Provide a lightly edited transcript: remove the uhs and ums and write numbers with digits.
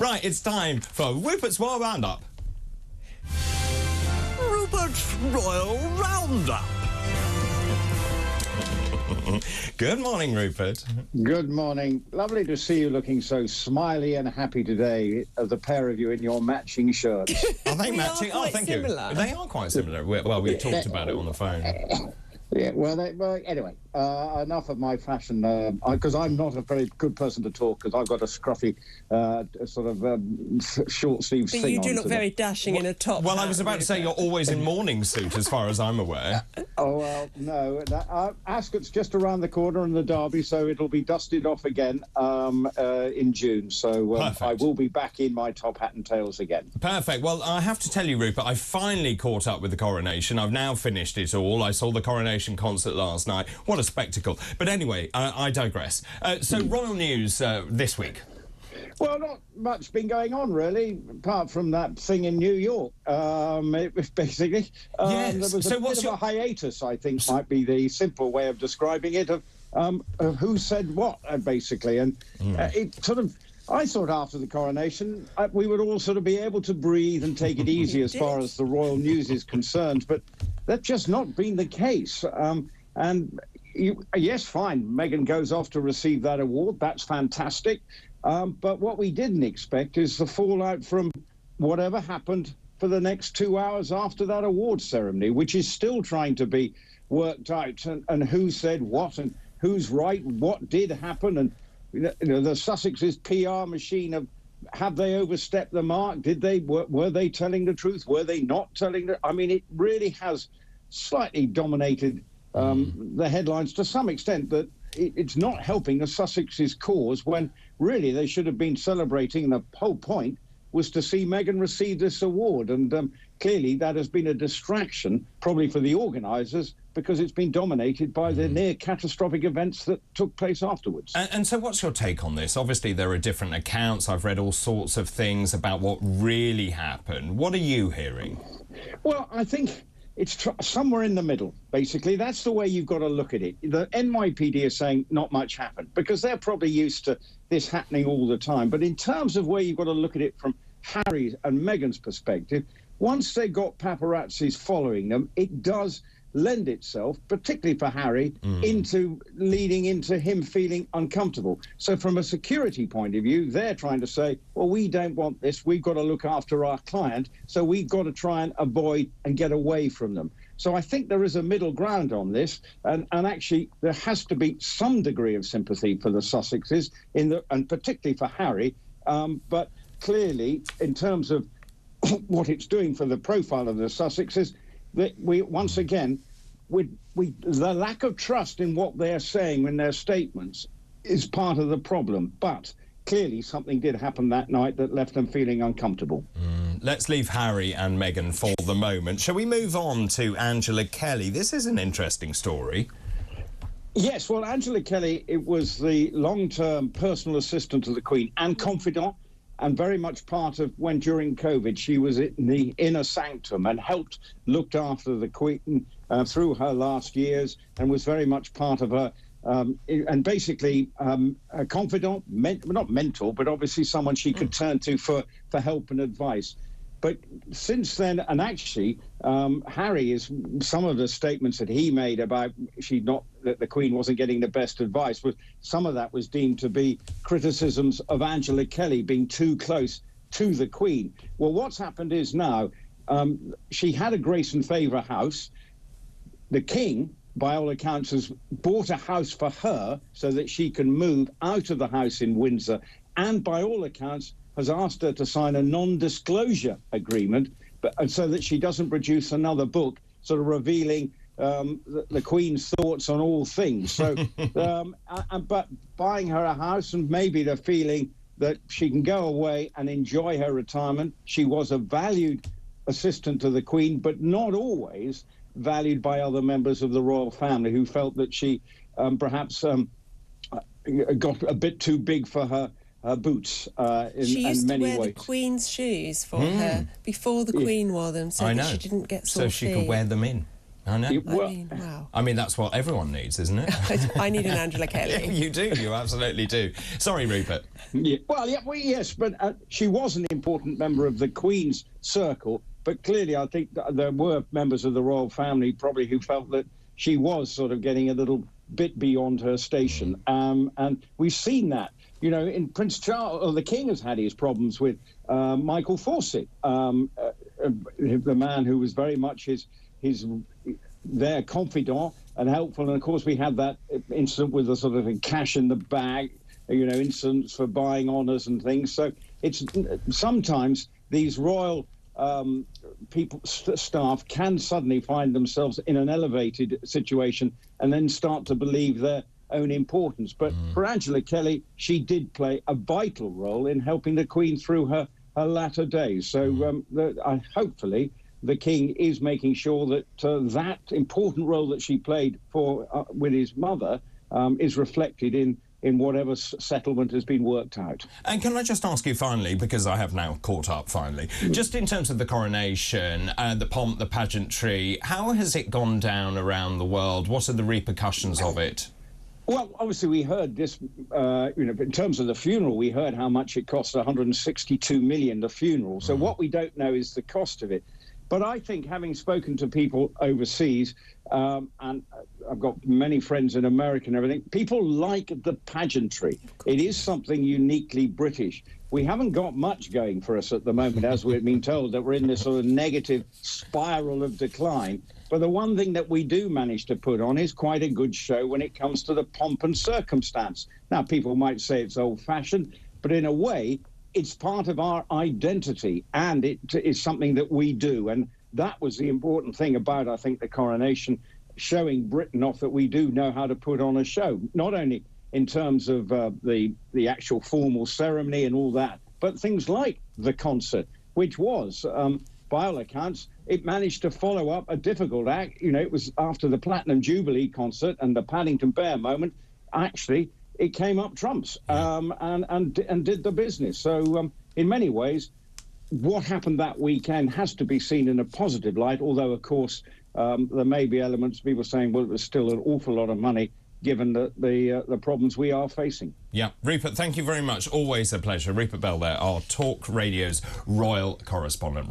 Right, it's time for Rupert's Royal Roundup. Rupert's Royal Roundup. Good morning, Rupert. Good morning. Lovely to see you looking so smiley and happy today, the pair of you in your matching shirts. Are they matching? Are Oh, quite thank similar. you. They are quite similar. Well, we talked about it on the phone. Yeah, well, anyway, enough of my fashion, because I'm not a very good person to talk, because I've got a scruffy short sleeve thing on. But you do look today. very dashing in a top Well, I hat, was about to say you're always in morning suit, as far as I'm aware. Oh, well, no. Ascot's just around the corner in the Derby, so it'll be dusted off again in June. So I will be back in my top hat and tails again. Perfect. Well, I have to tell you, Rupert, I finally caught up with the Coronation. I've now finished it all. I saw the Coronation concert last night. What a spectacle. But anyway, I digress. So, royal news this week. Well, not much been going on, really, apart from that thing in New York. It was basically... Yes. There was a bit of a hiatus, I think, might be the simple way of describing it, of who said what, basically. And it sort of... I thought after the coronation we would all sort of be able to breathe and take it easy as far as the royal news is concerned, but that's just not been the case. Yes, fine, Meghan goes off to receive that award. That's fantastic. But what we didn't expect is the fallout from whatever happened for the next 2 hours after that award ceremony, which is still trying to be worked out, and who said what and who's right, what did happen, and the Sussexes PR machine have they overstepped the mark? Did they? Were they telling the truth? Were they not telling the? I mean, it really has slightly dominated the headlines to some extent. That it's not helping the Sussexes' cause when really they should have been celebrating. And the whole point was to see Meghan receive this award, and clearly that has been a distraction, probably for the organisers, because it's been dominated by the near catastrophic events that took place afterwards. And so what's your take on this? Obviously, there are different accounts. I've read all sorts of things about what really happened. What are you hearing? Well, I think it's somewhere in the middle, basically. That's the way you've got to look at it. The NYPD are saying not much happened, because they're probably used to this happening all the time. But in terms of where you've got to look at it from Harry and Meghan's perspective, once they got paparazzis following them, it does lend itself, particularly for Harry, into leading into him feeling uncomfortable. So from a security point of view, they're trying to say, well, we don't want this. We've got to look after our client. So we've got to try and avoid and get away from them. So I think there is a middle ground on this. And actually, there has to be some degree of sympathy for the Sussexes, and particularly for Harry. But clearly, in terms of what it's doing for the profile of the Sussexes, that we once again, the lack of trust in what they're saying in their statements is part of the problem. But clearly something did happen that night that left them feeling uncomfortable. Let's leave Harry and Meghan for the moment. Shall we move on to Angela Kelly? This is an interesting story. Yes, well, Angela Kelly, it was the long-term personal assistant to the Queen and confidant, and very much part of when, during COVID, she was in the inner sanctum and looked after the Queen through her last years, and was very much part of her, and basically a confidant, not mentor, but obviously someone she could turn to for help and advice. But since then, and actually, Harry some of the statements that he made about that the Queen wasn't getting the best advice, some of that was deemed to be criticisms of Angela Kelly being too close to the Queen. Well, what's happened is now she had a grace and favour house. The King, by all accounts, has bought a house for her so that she can move out of the house in Windsor, and by all accounts has asked her to sign a non-disclosure agreement, so that she doesn't produce another book sort of revealing the Queen's thoughts on all things. So, but buying her a house, and maybe the feeling that she can go away and enjoy her retirement. She was a valued assistant to the Queen, but not always valued by other members of the royal family, who felt that she perhaps got a bit too big for her boots in many ways. She used to wear the Queen's shoes for her before the Queen wore them, so that she didn't get sore feet. So she could wear them in. I know. Wow. I mean, that's what everyone needs, isn't it? I need an Angela Kelly. You do. You absolutely do. Sorry, Rupert. Yeah. Well, yes, but she was an important member of the Queen's circle. But clearly, I think there were members of the royal family probably who felt that she was sort of getting a little bit beyond her station. And we've seen that. You know, in Prince Charles, or the King has had his problems with Michael Fawcett, the man who was very much their confidant and helpful. And of course, we had that incident with the sort of cash in the bag, you know, incidents for buying honours and things. So it's sometimes these royal staff can suddenly find themselves in an elevated situation and then start to believe their own importance. But for Angela Kelly, she did play a vital role in helping the Queen through her latter days. So hopefully the King is making sure that that important role that she played with his mother is reflected in whatever settlement has been worked out. And can I just ask you finally, because I have now caught up finally, just in terms of the coronation, the pomp, the pageantry, how has it gone down around the world? What are the repercussions of it? Well, obviously we heard this, in terms of the funeral, we heard how much it cost, 162 million, the funeral. So what we don't know is the cost of it. But I think, having spoken to people overseas, and I've got many friends in America and everything, people like the pageantry. It is something uniquely British. We haven't got much going for us at the moment, as we've been told, that we're in this sort of negative spiral of decline. But the one thing that we do manage to put on is quite a good show when it comes to the pomp and circumstance. Now, people might say it's old-fashioned, but in a way, it's part of our identity, and it is something that we do. And that was the important thing about, I think, the coronation, showing Britain off that we do know how to put on a show, not only in terms of the actual formal ceremony and all that, but things like the concert, which was, by all accounts, it managed to follow up a difficult act. You know, it was after the Platinum Jubilee concert and the Paddington Bear moment, actually, it came up trumps and did the business. So in many ways, what happened that weekend has to be seen in a positive light, although, of course, there may be elements, people saying, well, it was still an awful lot of money, given the problems we are facing. Yeah. Rupert, thank you very much. Always a pleasure. Rupert Bell there, our Talk Radio's royal correspondent.